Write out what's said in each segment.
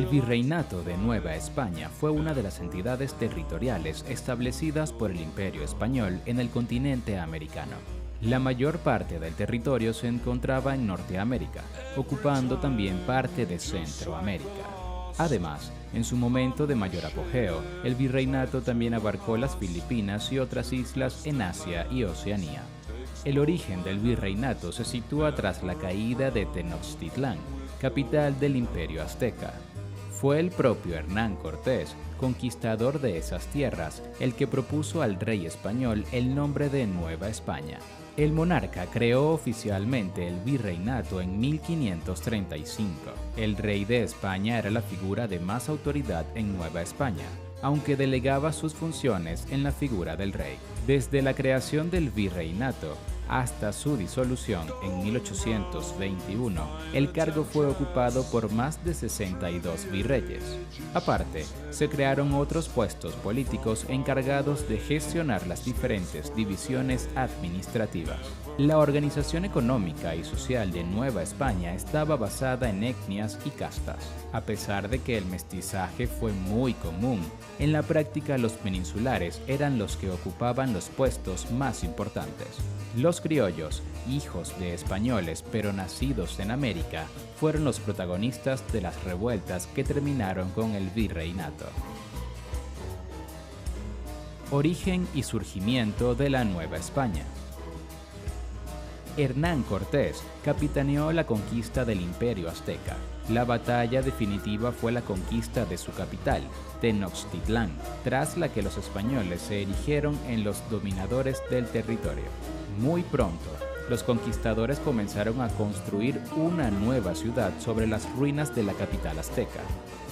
El Virreinato de Nueva España fue una de las entidades territoriales establecidas por el Imperio Español en el continente americano. La mayor parte del territorio se encontraba en Norteamérica, ocupando también parte de Centroamérica. Además, en su momento de mayor apogeo, el virreinato también abarcó las Filipinas y otras islas en Asia y Oceanía. El origen del virreinato se sitúa tras la caída de Tenochtitlán, capital del Imperio Azteca. Fue el propio Hernán Cortés, conquistador de esas tierras, el que propuso al rey español el nombre de Nueva España. El monarca creó oficialmente el virreinato en 1535. El rey de España era la figura de más autoridad en Nueva España, aunque delegaba sus funciones en la figura del rey. Desde la creación del virreinato hasta su disolución en 1821, el cargo fue ocupado por más de 62 virreyes. Aparte, se crearon otros puestos políticos encargados de gestionar las diferentes divisiones administrativas. La organización económica y social de Nueva España estaba basada en etnias y castas. A pesar de que el mestizaje fue muy común, en la práctica los peninsulares eran los que ocupaban los puestos más importantes. Los criollos, hijos de españoles pero nacidos en América, fueron los protagonistas de las revueltas que terminaron con el virreinato. Origen y surgimiento de la Nueva España. Hernán Cortés capitaneó la conquista del Imperio Azteca. La batalla definitiva fue la conquista de su capital, Tenochtitlán, tras la que los españoles se erigieron en los dominadores del territorio. Muy pronto, los conquistadores comenzaron a construir una nueva ciudad sobre las ruinas de la capital azteca.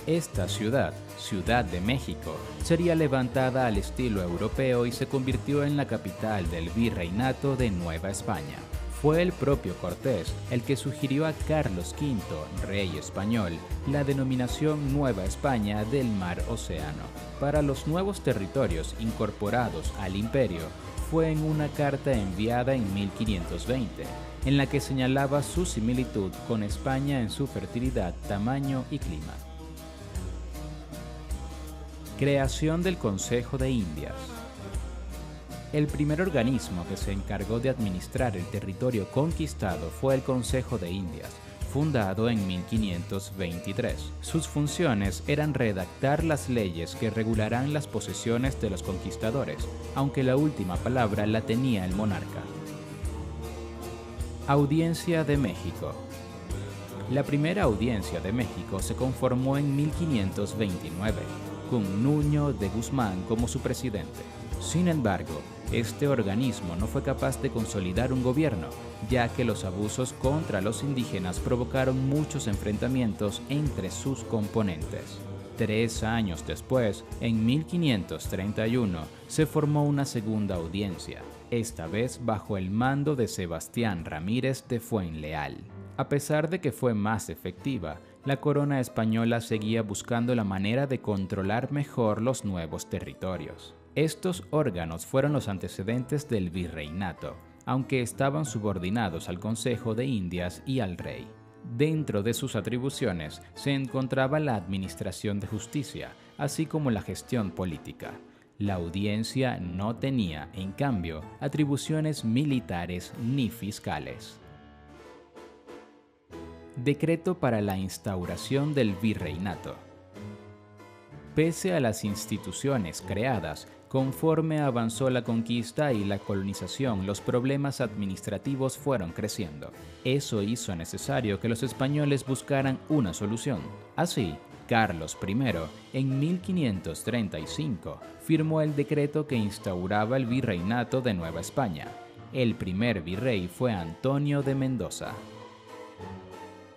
Esta ciudad, Ciudad de México, sería levantada al estilo europeo y se convirtió en la capital del virreinato de Nueva España. Fue el propio Cortés el que sugirió a Carlos V, rey español, la denominación Nueva España del Mar Océano. Para los nuevos territorios incorporados al imperio, fue en una carta enviada en 1520, en la que señalaba su similitud con España en su fertilidad, tamaño y clima. Creación del Consejo de Indias. El primer organismo que se encargó de administrar el territorio conquistado fue el Consejo de Indias, fundado en 1523. Sus funciones eran redactar las leyes que regularán las posesiones de los conquistadores, aunque la última palabra la tenía el monarca. Audiencia de México. La primera Audiencia de México se conformó en 1529, con Nuño de Guzmán como su presidente. Sin embargo, este organismo no fue capaz de consolidar un gobierno, ya que los abusos contra los indígenas provocaron muchos enfrentamientos entre sus componentes. 3 años después, en 1531, se formó una segunda audiencia, esta vez bajo el mando de Sebastián Ramírez de Fuenleal. A pesar de que fue más efectiva, la corona española seguía buscando la manera de controlar mejor los nuevos territorios. Estos órganos fueron los antecedentes del virreinato, aunque estaban subordinados al Consejo de Indias y al rey. Dentro de sus atribuciones se encontraba la administración de justicia, así como la gestión política. La audiencia no tenía, en cambio, atribuciones militares ni fiscales. Decreto para la instauración del virreinato. Pese a las instituciones creadas, conforme avanzó la conquista y la colonización, los problemas administrativos fueron creciendo. Eso hizo necesario que los españoles buscaran una solución. Así, Carlos I, en 1535, firmó el decreto que instauraba el virreinato de Nueva España. El primer virrey fue Antonio de Mendoza.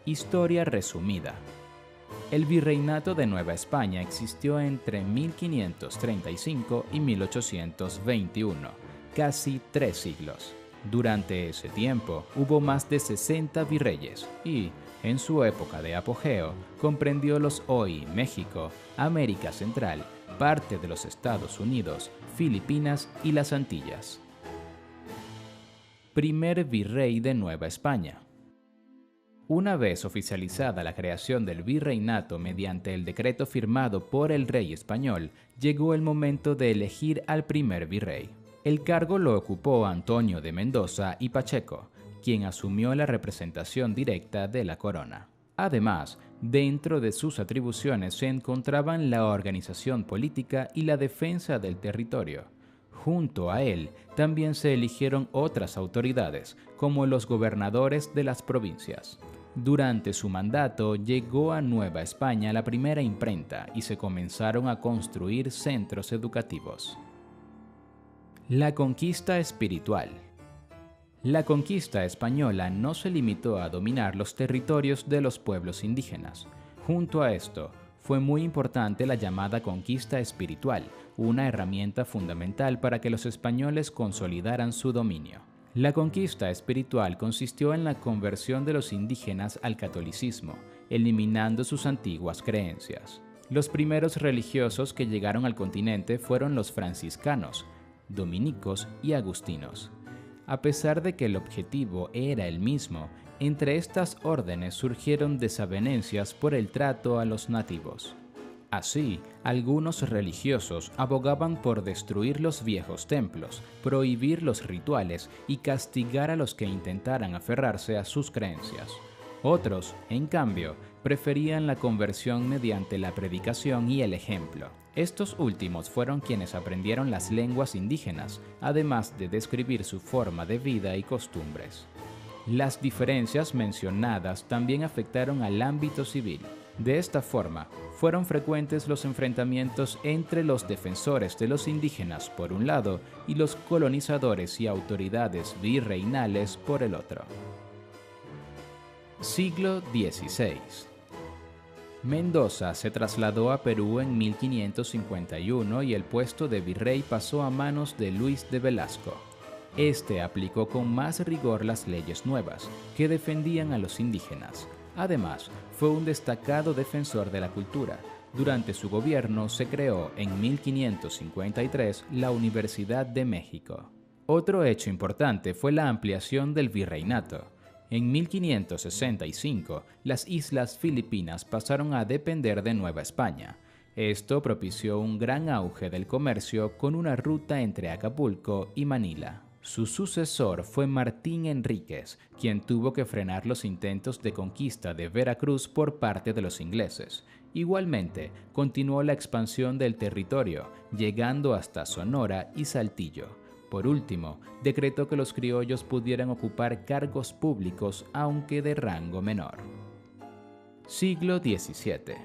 Historia resumida. El virreinato de Nueva España existió entre 1535 y 1821, casi 3 siglos. Durante ese tiempo hubo más de 60 virreyes y, en su época de apogeo, comprendió los hoy México, América Central, parte de los Estados Unidos, Filipinas y las Antillas. Primer virrey de Nueva España. Una vez oficializada la creación del virreinato mediante el decreto firmado por el rey español, llegó el momento de elegir al primer virrey. El cargo lo ocupó Antonio de Mendoza y Pacheco, quien asumió la representación directa de la corona. Además, dentro de sus atribuciones se encontraban la organización política y la defensa del territorio. Junto a él, también se eligieron otras autoridades, como los gobernadores de las provincias. Durante su mandato llegó a Nueva España la primera imprenta y se comenzaron a construir centros educativos. La conquista espiritual. La conquista española no se limitó a dominar los territorios de los pueblos indígenas. Junto a esto, fue muy importante la llamada conquista espiritual, una herramienta fundamental para que los españoles consolidaran su dominio. La conquista espiritual consistió en la conversión de los indígenas al catolicismo, eliminando sus antiguas creencias. Los primeros religiosos que llegaron al continente fueron los franciscanos, dominicos y agustinos. A pesar de que el objetivo era el mismo, entre estas órdenes surgieron desavenencias por el trato a los nativos. Así, algunos religiosos abogaban por destruir los viejos templos, prohibir los rituales y castigar a los que intentaran aferrarse a sus creencias. Otros, en cambio, preferían la conversión mediante la predicación y el ejemplo. Estos últimos fueron quienes aprendieron las lenguas indígenas, además de describir su forma de vida y costumbres. Las diferencias mencionadas también afectaron al ámbito civil. De esta forma, fueron frecuentes los enfrentamientos entre los defensores de los indígenas por un lado y los colonizadores y autoridades virreinales por el otro. Siglo XVI. Mendoza se trasladó a Perú en 1551 y el puesto de virrey pasó a manos de Luis de Velasco. Este aplicó con más rigor las leyes nuevas, que defendían a los indígenas. Además, fue un destacado defensor de la cultura. Durante su gobierno se creó en 1553 la Universidad de México. Otro hecho importante fue la ampliación del virreinato. En 1565, las islas Filipinas pasaron a depender de Nueva España. Esto propició un gran auge del comercio con una ruta entre Acapulco y Manila. Su sucesor fue Martín Enríquez, quien tuvo que frenar los intentos de conquista de Veracruz por parte de los ingleses. Igualmente, continuó la expansión del territorio, llegando hasta Sonora y Saltillo. Por último, decretó que los criollos pudieran ocupar cargos públicos, aunque de rango menor. Siglo XVII.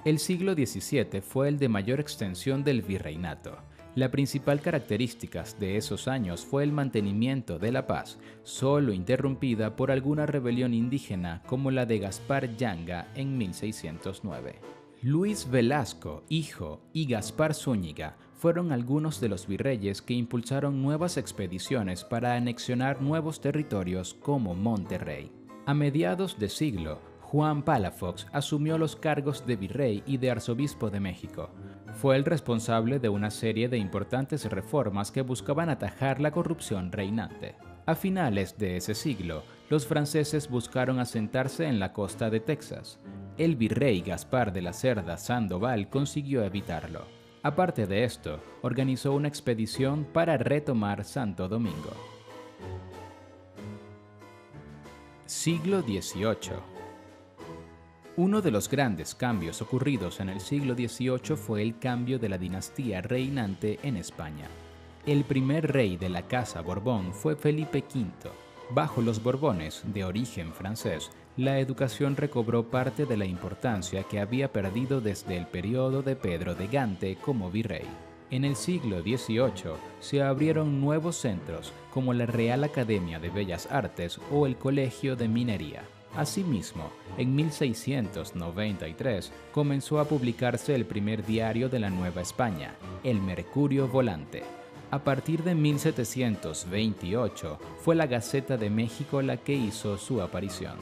El siglo XVII fue el de mayor extensión del virreinato. La principal característica de esos años fue el mantenimiento de la paz, solo interrumpida por alguna rebelión indígena como la de Gaspar Yanga en 1609. Luis Velasco, hijo, y Gaspar Zúñiga fueron algunos de los virreyes que impulsaron nuevas expediciones para anexionar nuevos territorios como Monterrey. A mediados de siglo, Juan Palafox asumió los cargos de virrey y de arzobispo de México. Fue el responsable de una serie de importantes reformas que buscaban atajar la corrupción reinante. A finales de ese siglo, los franceses buscaron asentarse en la costa de Texas. El virrey Gaspar de la Cerda Sandoval consiguió evitarlo. Aparte de esto, organizó una expedición para retomar Santo Domingo. Siglo XVIII. Uno de los grandes cambios ocurridos en el siglo XVIII fue el cambio de la dinastía reinante en España. El primer rey de la Casa Borbón fue Felipe V. Bajo los Borbones, de origen francés, la educación recobró parte de la importancia que había perdido desde el periodo de Pedro de Gante como virrey. En el siglo XVIII se abrieron nuevos centros como la Real Academia de Bellas Artes o el Colegio de Minería. Asimismo, en 1693 comenzó a publicarse el primer diario de la Nueva España, el Mercurio Volante. A partir de 1728 fue la Gaceta de México la que hizo su aparición.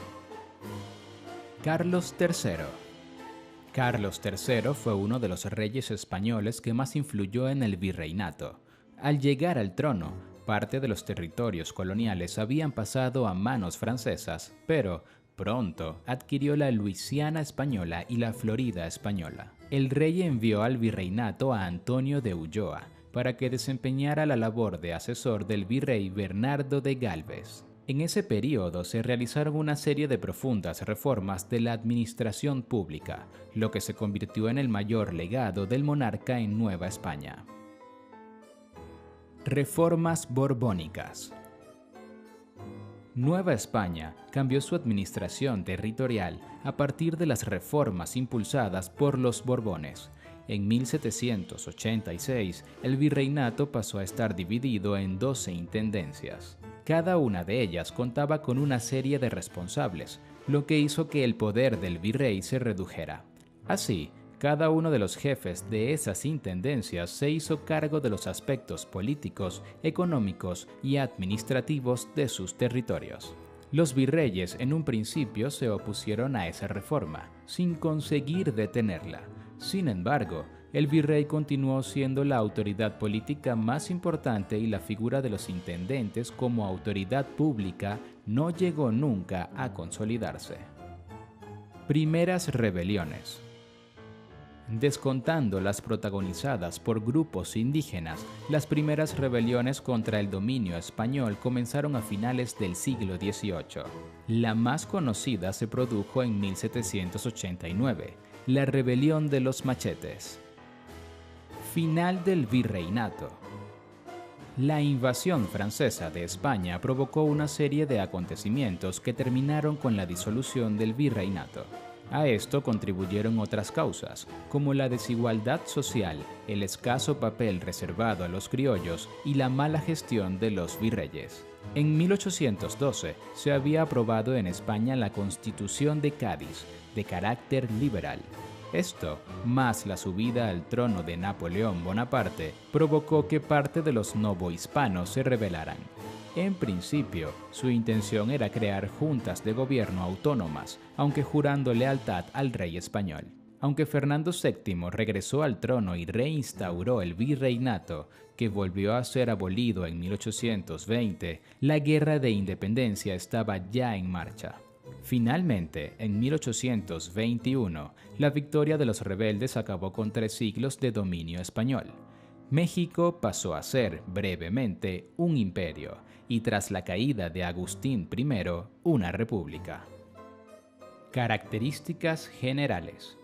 Carlos III. Carlos III fue uno de los reyes españoles que más influyó en el virreinato. Al llegar al trono, parte de los territorios coloniales habían pasado a manos francesas, pero pronto adquirió la Luisiana española y la Florida española. El rey envió al virreinato a Antonio de Ulloa para que desempeñara la labor de asesor del virrey Bernardo de Gálvez. En ese periodo se realizaron una serie de profundas reformas de la administración pública, lo que se convirtió en el mayor legado del monarca en Nueva España. Reformas borbónicas. Nueva España cambió su administración territorial a partir de las reformas impulsadas por los Borbones. En 1786, el virreinato pasó a estar dividido en 12 intendencias. Cada una de ellas contaba con una serie de responsables, lo que hizo que el poder del virrey se redujera. Así, cada uno de los jefes de esas intendencias se hizo cargo de los aspectos políticos, económicos y administrativos de sus territorios. Los virreyes en un principio se opusieron a esa reforma, sin conseguir detenerla. Sin embargo, el virrey continuó siendo la autoridad política más importante y la figura de los intendentes como autoridad pública no llegó nunca a consolidarse. Primeras rebeliones. Descontando las protagonizadas por grupos indígenas, las primeras rebeliones contra el dominio español comenzaron a finales del siglo XVIII. La más conocida se produjo en 1789, la Rebelión de los Machetes. Final del virreinato. La invasión francesa de España provocó una serie de acontecimientos que terminaron con la disolución del virreinato. A esto contribuyeron otras causas, como la desigualdad social, el escaso papel reservado a los criollos y la mala gestión de los virreyes. En 1812 se había aprobado en España la Constitución de Cádiz, de carácter liberal. Esto, más la subida al trono de Napoleón Bonaparte, provocó que parte de los novohispanos se rebelaran. En principio, su intención era crear juntas de gobierno autónomas, aunque jurando lealtad al rey español. Aunque Fernando VII regresó al trono y reinstauró el virreinato, que volvió a ser abolido en 1820, la Guerra de Independencia estaba ya en marcha. Finalmente, en 1821, la victoria de los rebeldes acabó con 3 siglos de dominio español. México pasó a ser, brevemente, un imperio, y tras la caída de Agustín I, una república. Características generales.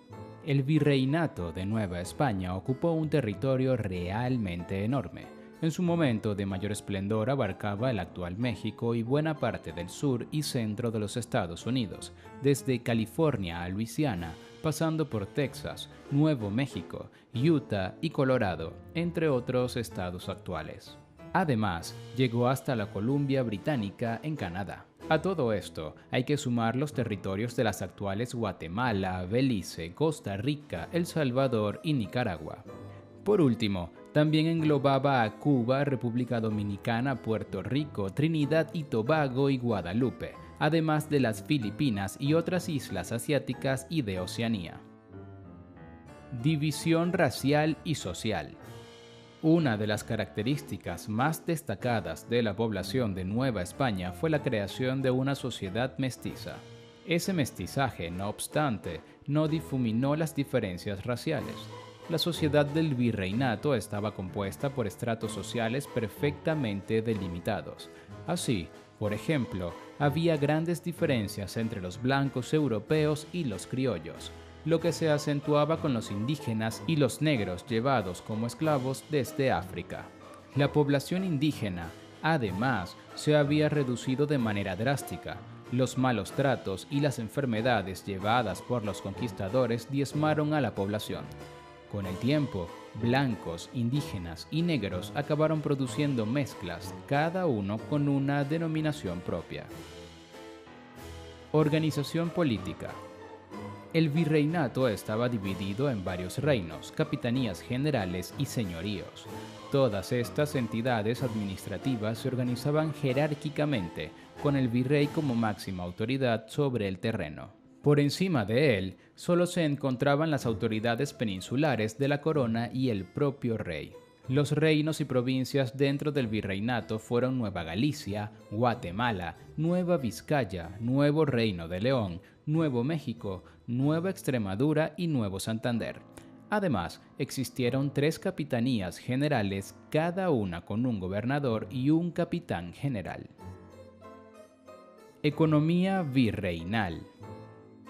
El virreinato de Nueva España ocupó un territorio realmente enorme. En su momento de mayor esplendor abarcaba el actual México y buena parte del sur y centro de los Estados Unidos, desde California a Luisiana, pasando por Texas, Nuevo México, Utah y Colorado, entre otros estados actuales. Además, llegó hasta la Columbia Británica en Canadá. A todo esto, hay que sumar los territorios de las actuales Guatemala, Belice, Costa Rica, El Salvador y Nicaragua. Por último, también englobaba a Cuba, República Dominicana, Puerto Rico, Trinidad y Tobago y Guadalupe, además de las Filipinas y otras islas asiáticas y de Oceanía. División racial y social. Una de las características más destacadas de la población de Nueva España fue la creación de una sociedad mestiza. Ese mestizaje, no obstante, no difuminó las diferencias raciales. La sociedad del virreinato estaba compuesta por estratos sociales perfectamente delimitados. Así, por ejemplo, había grandes diferencias entre los blancos europeos y los criollos, lo que se acentuaba con los indígenas y los negros llevados como esclavos desde África. La población indígena, además, se había reducido de manera drástica. Los malos tratos y las enfermedades llevadas por los conquistadores diezmaron a la población. Con el tiempo, blancos, indígenas y negros acabaron produciendo mezclas, cada uno con una denominación propia. Organización política. El virreinato estaba dividido en varios reinos, capitanías generales y señoríos. Todas estas entidades administrativas se organizaban jerárquicamente, con el virrey como máxima autoridad sobre el terreno. Por encima de él, solo se encontraban las autoridades peninsulares de la corona y el propio rey. Los reinos y provincias dentro del virreinato fueron Nueva Galicia, Guatemala, Nueva Vizcaya, Nuevo Reino de León, Nuevo México, Nueva Extremadura y Nuevo Santander. Además, existieron 3 capitanías generales, cada una con un gobernador y un capitán general. Economía virreinal.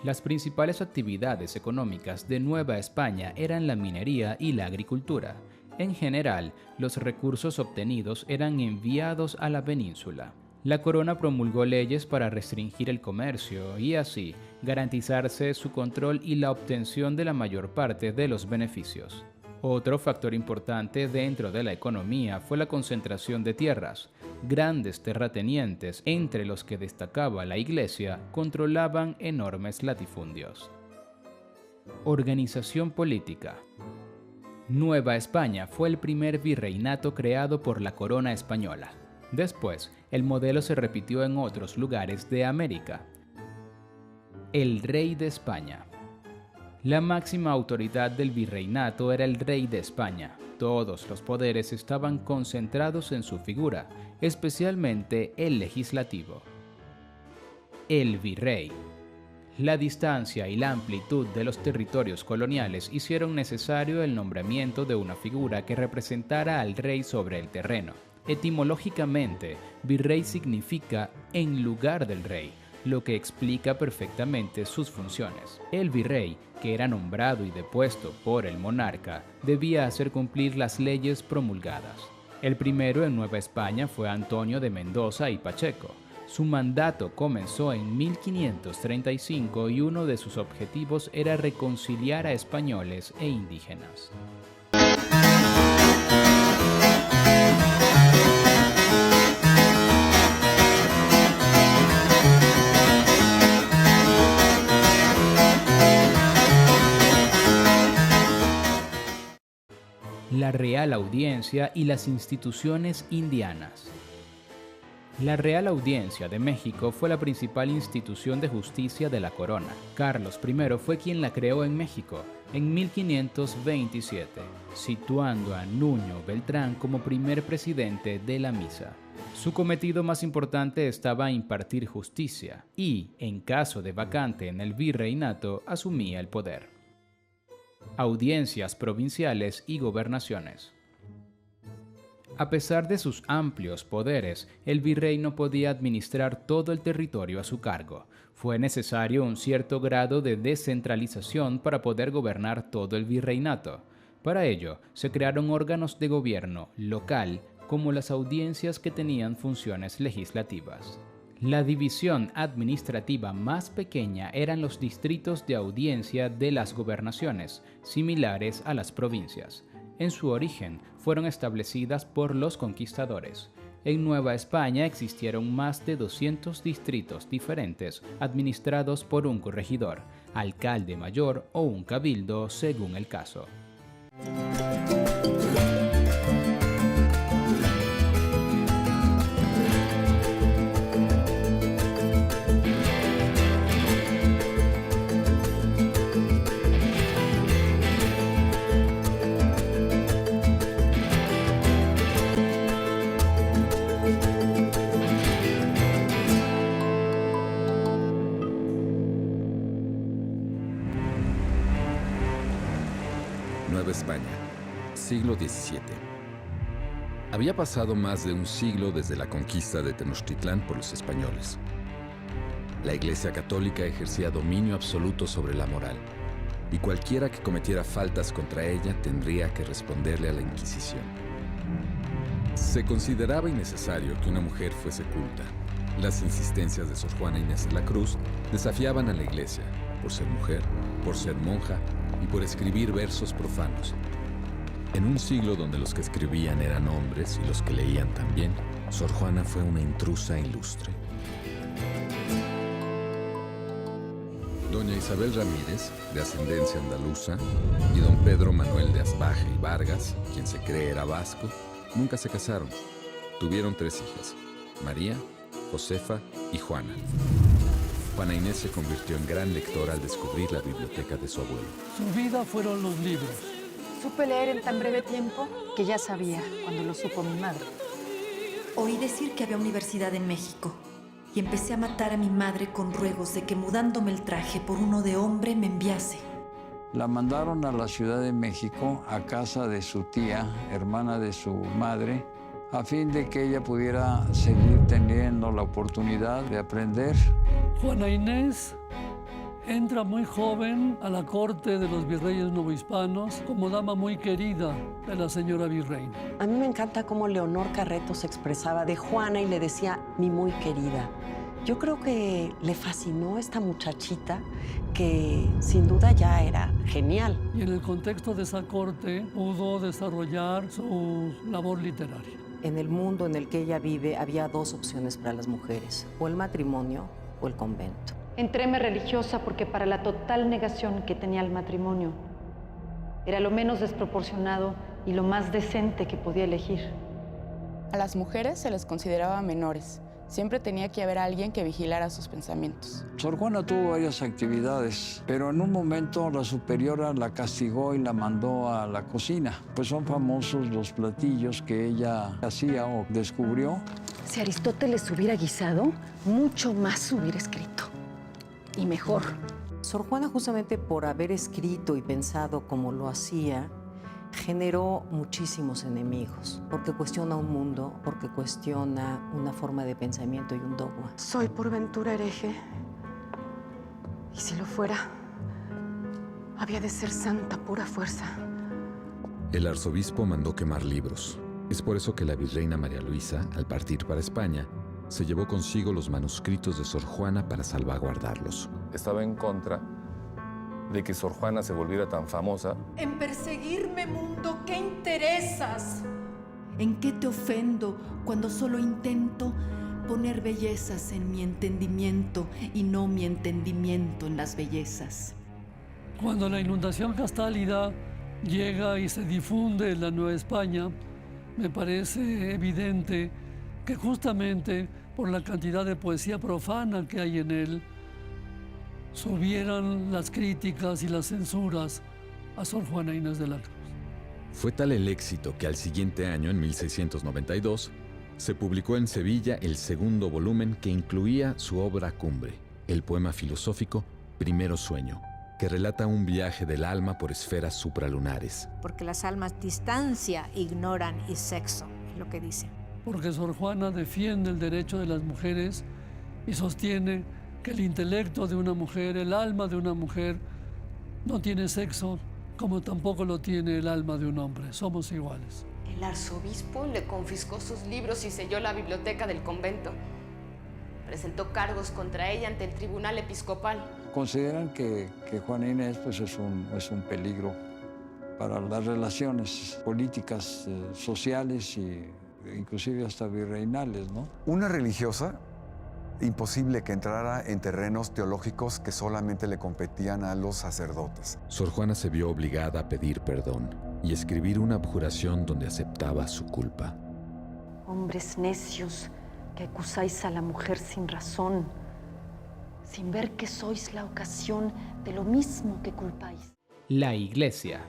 Las principales actividades económicas de Nueva España eran la minería y la agricultura. En general, los recursos obtenidos eran enviados a la península. La corona promulgó leyes para restringir el comercio y así garantizarse su control y la obtención de la mayor parte de los beneficios. Otro factor importante dentro de la economía fue la concentración de tierras. Grandes terratenientes, entre los que destacaba la Iglesia, controlaban enormes latifundios. Organización política. Nueva España fue el primer virreinato creado por la corona española. Después, el modelo se repitió en otros lugares de América. El rey de España. La máxima autoridad del virreinato era el rey de España. Todos los poderes estaban concentrados en su figura, especialmente el legislativo. El virrey. La distancia y la amplitud de los territorios coloniales hicieron necesario el nombramiento de una figura que representara al rey sobre el terreno. Etimológicamente, virrey significa en lugar del rey, lo que explica perfectamente sus funciones. El virrey, que era nombrado y depuesto por el monarca, debía hacer cumplir las leyes promulgadas. El primero en Nueva España fue Antonio de Mendoza y Pacheco. Su mandato comenzó en 1535 y uno de sus objetivos era reconciliar a españoles e indígenas. La Real Audiencia y las instituciones indianas. La Real Audiencia de México fue la principal institución de justicia de la corona. Carlos I fue quien la creó en México en 1527, situando a Nuño Beltrán como primer presidente de la misa. Su cometido más importante estaba impartir justicia y, en caso de vacante en el virreinato, asumía el poder. Audiencias provinciales y gobernaciones. A pesar de sus amplios poderes, el virrey no podía administrar todo el territorio a su cargo. Fue necesario un cierto grado de descentralización para poder gobernar todo el virreinato. Para ello, se crearon órganos de gobierno local, como las audiencias que tenían funciones legislativas. La división administrativa más pequeña eran los distritos de audiencia de las gobernaciones, similares a las provincias. En su origen, fueron establecidas por los conquistadores. En Nueva España existieron más de 200 distritos diferentes administrados por un corregidor, alcalde mayor o un cabildo según el caso. Nueva España, siglo XVII. Había pasado más de un siglo desde la conquista de Tenochtitlán por los españoles. La Iglesia Católica ejercía dominio absoluto sobre la moral, y cualquiera que cometiera faltas contra ella tendría que responderle a la Inquisición. Se consideraba innecesario que una mujer fuese culta. Las insistencias de Sor Juana Inés de la Cruz desafiaban a la Iglesia, por ser mujer, por ser monja y por escribir versos profanos. En un siglo donde los que escribían eran hombres y los que leían también, Sor Juana fue una intrusa ilustre. Doña Isabel Ramírez, de ascendencia andaluza, y don Pedro Manuel de Asbaje y Vargas, quien se cree era vasco, nunca se casaron. Tuvieron 3 hijas, María, Josefa y Juana. Juana Inés se convirtió en gran lectora al descubrir la biblioteca de su abuelo. Su vida fueron los libros. Supe leer en tan breve tiempo que ya sabía cuando lo supo mi madre. Oí decir que había universidad en México y empecé a matar a mi madre con ruegos de que mudándome el traje por uno de hombre me enviase. La mandaron a la Ciudad de México, a casa de su tía, hermana de su madre, a fin de que ella pudiera seguir teniendo la oportunidad de aprender. Juana Inés entra muy joven a la corte de los virreyes novohispanos como dama muy querida de la señora virreina. A mí me encanta cómo Leonor Carreto se expresaba de Juana y le decía mi muy querida. Yo creo que le fascinó esta muchachita que sin duda ya era genial. Y en el contexto de esa corte pudo desarrollar su labor literaria. En el mundo en el que ella vive había dos opciones para las mujeres, o el matrimonio o el convento. Entréme religiosa porque para la total negación que tenía al matrimonio era lo menos desproporcionado y lo más decente que podía elegir. A las mujeres se les consideraba menores. Siempre tenía que haber alguien que vigilara sus pensamientos. Sor Juana tuvo varias actividades, pero en un momento la superiora la castigó y la mandó a la cocina. Pues son famosos los platillos que ella hacía o descubrió. Si Aristóteles hubiera guisado, mucho más hubiera escrito. Y mejor. Sor Juana, justamente por haber escrito y pensado como lo hacía, generó muchísimos enemigos, porque cuestiona un mundo, porque cuestiona una forma de pensamiento y un dogma. Soy por ventura hereje. Y si lo fuera, había de ser santa pura fuerza. El arzobispo mandó quemar libros. Es por eso que la virreina María Luisa, al partir para España, se llevó consigo los manuscritos de Sor Juana para salvaguardarlos. Estaba en contra de que Sor Juana se volviera tan famosa. En perseguirme, mundo, ¿qué interesas? ¿En qué te ofendo cuando solo intento poner bellezas en mi entendimiento y no mi entendimiento en las bellezas? Cuando la inundación castálida llega y se difunde en la Nueva España, me parece evidente que justamente por la cantidad de poesía profana que hay en él, subieran las críticas y las censuras a Sor Juana Inés de la Cruz. Fue tal el éxito que al siguiente año, en 1692, se publicó en Sevilla el segundo volumen que incluía su obra cumbre, el poema filosófico Primero Sueño, que relata un viaje del alma por esferas supralunares. Porque las almas distancia ignoran y sexo, es lo que dice. Porque Sor Juana defiende el derecho de las mujeres y sostiene que el intelecto de una mujer, el alma de una mujer, no tiene sexo, como tampoco lo tiene el alma de un hombre. Somos iguales. El arzobispo le confiscó sus libros y selló la biblioteca del convento. Presentó cargos contra ella ante el tribunal episcopal. Consideran que Juana Inés pues, es un peligro para las relaciones políticas, sociales e inclusive hasta virreinales, ¿no? Una religiosa, imposible que entrara en terrenos teológicos que solamente le competían a los sacerdotes. Sor Juana se vio obligada a pedir perdón y escribir una abjuración donde aceptaba su culpa. Hombres necios que acusáis a la mujer sin razón, sin ver que sois la ocasión de lo mismo que culpáis. La Iglesia.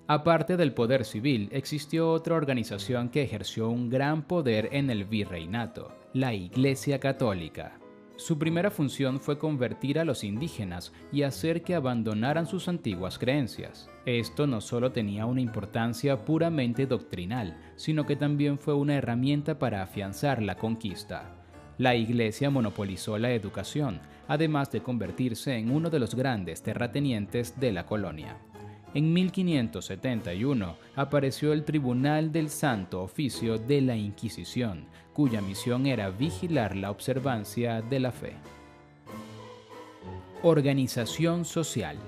Aparte del poder civil, existió otra organización que ejerció un gran poder en el virreinato, la Iglesia Católica. Su primera función fue convertir a los indígenas y hacer que abandonaran sus antiguas creencias. Esto no solo tenía una importancia puramente doctrinal, sino que también fue una herramienta para afianzar la conquista. La Iglesia monopolizó la educación, además de convertirse en uno de los grandes terratenientes de la colonia. En 1571 apareció el Tribunal del Santo Oficio de la Inquisición, cuya misión era vigilar la observancia de la fe. Organización social.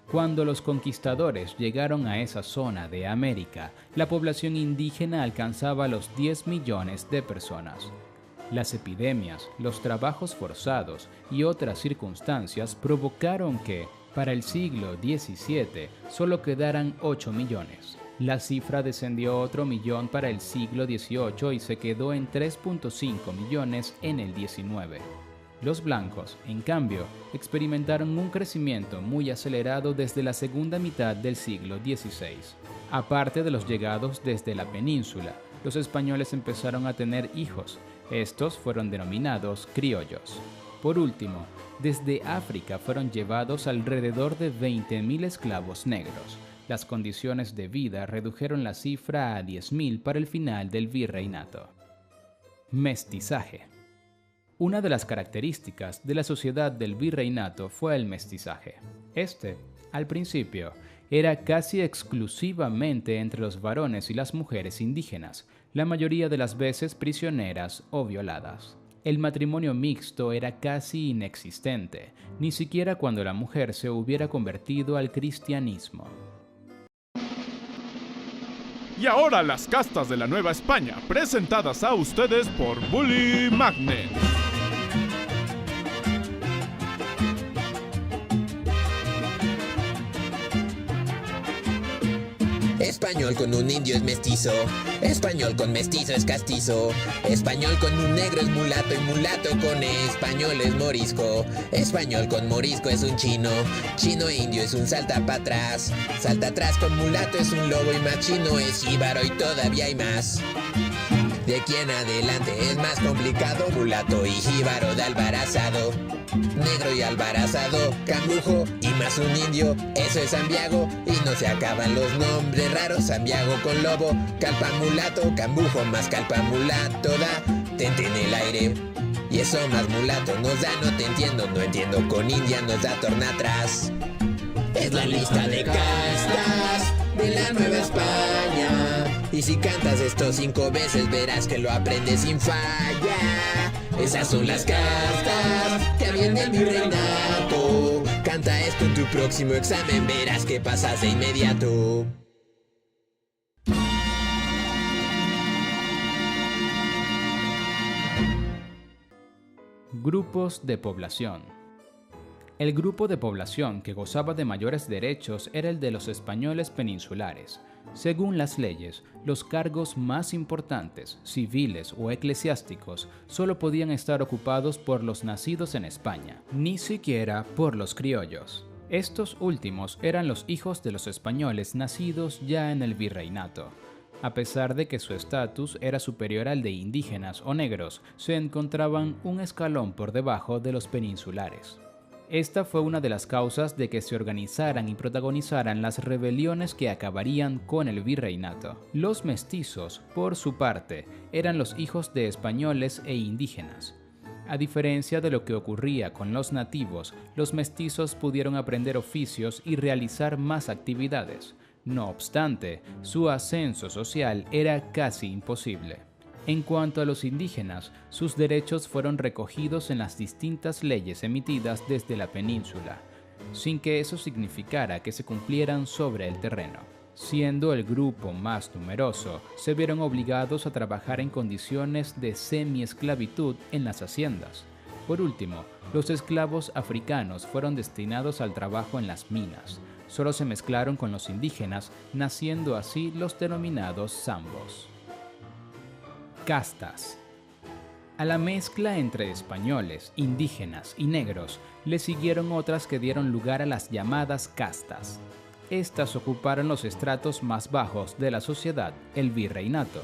Cuando los conquistadores llegaron a esa zona de América, la población indígena alcanzaba los 10 millones de personas. Las epidemias, los trabajos forzados y otras circunstancias provocaron que, para el siglo XVII, solo quedaran 8 millones. La cifra descendió otro millón para el siglo XVIII y se quedó en 3.5 millones en el XIX. Los blancos, en cambio, experimentaron un crecimiento muy acelerado desde la segunda mitad del siglo XVI. Aparte de los llegados desde la península, los españoles empezaron a tener hijos. Estos fueron denominados criollos. Por último, desde África fueron llevados alrededor de 20.000 esclavos negros. Las condiciones de vida redujeron la cifra a 10.000 para el final del virreinato. Mestizaje. Una de las características de la sociedad del virreinato fue el mestizaje. Al principio, era casi exclusivamente entre los varones y las mujeres indígenas, la mayoría de las veces prisioneras o violadas. El matrimonio mixto era casi inexistente, ni siquiera cuando la mujer se hubiera convertido al cristianismo. Y ahora las castas de la Nueva España, presentadas a ustedes por Bully Magnet. Español con un indio es mestizo, español con mestizo es castizo, español con un negro es mulato y mulato con español es morisco, español con morisco es un chino, chino e indio es un salta para atrás, salta atrás con mulato es un lobo y más chino es jíbaro y todavía hay más. De aquí en adelante es más complicado, mulato y jíbaro de albarazado, negro y albarazado, cambujo y más un indio, eso es Santiago y no se acaban los nombres raros, Santiago con lobo, calpa mulato, cambujo más calpa mulato da, tente en el aire. Y eso más mulato nos da, no te entiendo, no entiendo, con india nos da torna atrás. Es la lista de castas de la Nueva España. Y si cantas esto 5 veces verás que lo aprendes sin falla. Esas son las castas que había en el virreinato. Canta esto en tu próximo examen, verás que pasas de inmediato. Grupos de población. El grupo de población que gozaba de mayores derechos era el de los españoles peninsulares. Según las leyes, los cargos más importantes, civiles o eclesiásticos, solo podían estar ocupados por los nacidos en España, ni siquiera por los criollos. Estos últimos eran los hijos de los españoles nacidos ya en el virreinato. A pesar de que su estatus era superior al de indígenas o negros, se encontraban un escalón por debajo de los peninsulares. Esta fue una de las causas de que se organizaran y protagonizaran las rebeliones que acabarían con el virreinato. Los mestizos, por su parte, eran los hijos de españoles e indígenas. A diferencia de lo que ocurría con los nativos, los mestizos pudieron aprender oficios y realizar más actividades. No obstante, su ascenso social era casi imposible. En cuanto a los indígenas, sus derechos fueron recogidos en las distintas leyes emitidas desde la península, sin que eso significara que se cumplieran sobre el terreno. Siendo el grupo más numeroso, se vieron obligados a trabajar en condiciones de semi-esclavitud en las haciendas. Por último, los esclavos africanos fueron destinados al trabajo en las minas. Solo se mezclaron con los indígenas, naciendo así los denominados zambos. Castas. A la mezcla entre españoles, indígenas y negros le siguieron otras que dieron lugar a las llamadas castas. Estas ocuparon los estratos más bajos de la sociedad, el virreinato.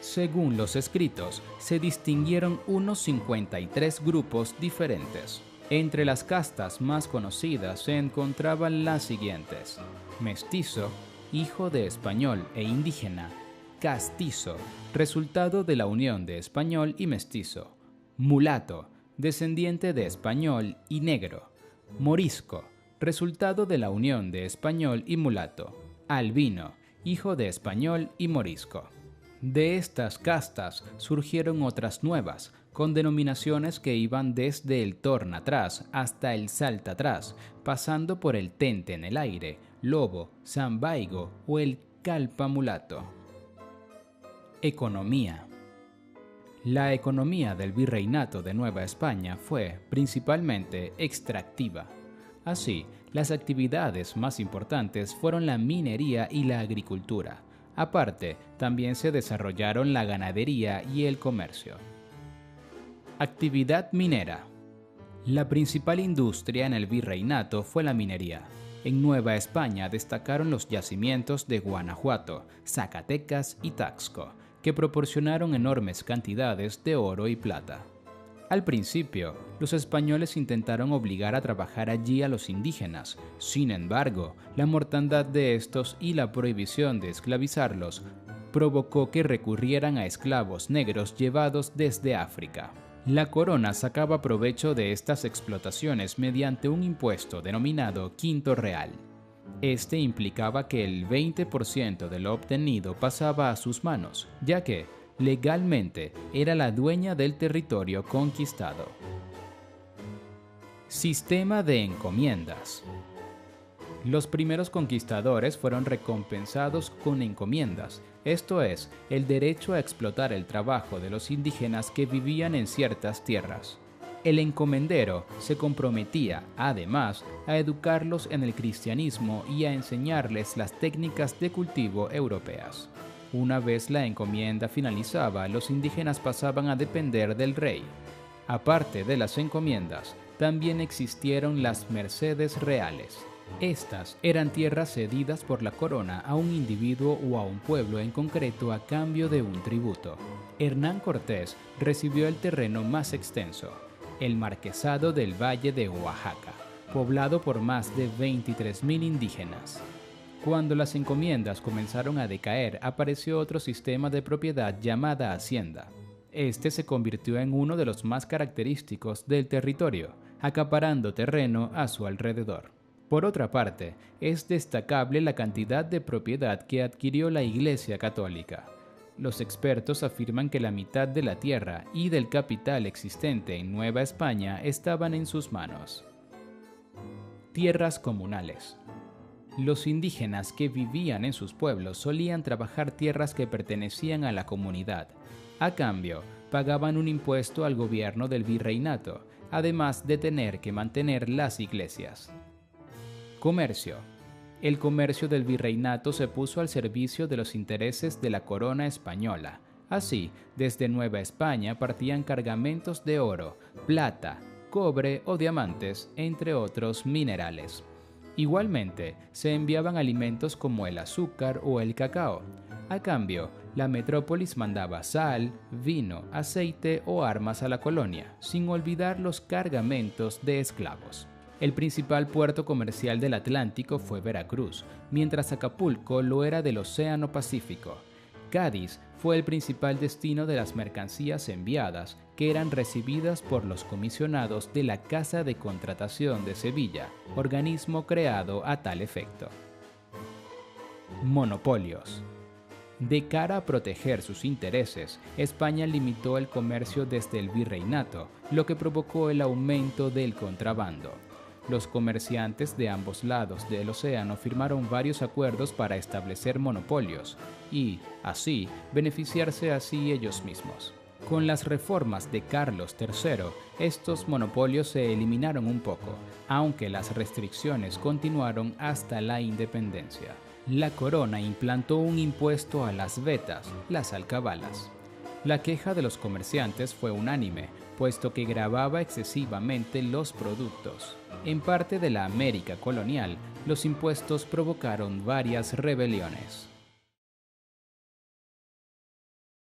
Según los escritos, se distinguieron unos 53 grupos diferentes. Entre las castas más conocidas se encontraban las siguientes: mestizo, hijo de español e indígena; castizo, resultado de la unión de español y mestizo; mulato, descendiente de español y negro; morisco, resultado de la unión de español y mulato; albino, hijo de español y morisco. De estas castas surgieron otras nuevas, con denominaciones que iban desde el torna atrás hasta el salta atrás, pasando por el tente en el aire, lobo, zambaigo o el calpa mulato. Economía. La economía del virreinato de Nueva España fue principalmente extractiva. Así, las actividades más importantes fueron la minería y la agricultura. Aparte, también se desarrollaron la ganadería y el comercio. Actividad minera. La principal industria en el virreinato fue la minería. En Nueva España destacaron los yacimientos de Guanajuato, Zacatecas y Taxco, que proporcionaron enormes cantidades de oro y plata. Al principio, los españoles intentaron obligar a trabajar allí a los indígenas. Sin embargo, la mortandad de estos y la prohibición de esclavizarlos provocó que recurrieran a esclavos negros llevados desde África. La corona sacaba provecho de estas explotaciones mediante un impuesto denominado quinto real. Este implicaba que el 20% de lo obtenido pasaba a sus manos, ya que, legalmente, era la dueña del territorio conquistado. Sistema de encomiendas. Los primeros conquistadores fueron recompensados con encomiendas, esto es, el derecho a explotar el trabajo de los indígenas que vivían en ciertas tierras. El encomendero se comprometía, además, a educarlos en el cristianismo y a enseñarles las técnicas de cultivo europeas. Una vez la encomienda finalizaba, los indígenas pasaban a depender del rey. Aparte de las encomiendas, también existieron las mercedes reales. Estas eran tierras cedidas por la corona a un individuo o a un pueblo en concreto a cambio de un tributo. Hernán Cortés recibió el terreno más extenso, el Marquesado del Valle de Oaxaca, poblado por más de 23.000 indígenas. Cuando las encomiendas comenzaron a decaer, apareció otro sistema de propiedad llamada hacienda. Este se convirtió en uno de los más característicos del territorio, acaparando terreno a su alrededor. Por otra parte, es destacable la cantidad de propiedad que adquirió la Iglesia Católica. Los expertos afirman que la mitad de la tierra y del capital existente en Nueva España estaban en sus manos. Tierras comunales. Los indígenas que vivían en sus pueblos solían trabajar tierras que pertenecían a la comunidad. A cambio, pagaban un impuesto al gobierno del virreinato, además de tener que mantener las iglesias. Comercio. El comercio del virreinato se puso al servicio de los intereses de la corona española. Así, desde Nueva España partían cargamentos de oro, plata, cobre o diamantes, entre otros minerales. Igualmente, se enviaban alimentos como el azúcar o el cacao. A cambio, la metrópolis mandaba sal, vino, aceite o armas a la colonia, sin olvidar los cargamentos de esclavos. El principal puerto comercial del Atlántico fue Veracruz, mientras Acapulco lo era del Océano Pacífico. Cádiz fue el principal destino de las mercancías enviadas, que eran recibidas por los comisionados de la Casa de Contratación de Sevilla, organismo creado a tal efecto. Monopolios. De cara a proteger sus intereses, España limitó el comercio desde el virreinato, lo que provocó el aumento del contrabando. Los comerciantes de ambos lados del océano firmaron varios acuerdos para establecer monopolios y, así, beneficiarse así ellos mismos. Con las reformas de Carlos III, estos monopolios se eliminaron un poco, aunque las restricciones continuaron hasta la independencia. La corona implantó un impuesto a las vetas, las alcabalas. La queja de los comerciantes fue unánime, puesto que gravaba excesivamente los productos. En parte de la América colonial, los impuestos provocaron varias rebeliones.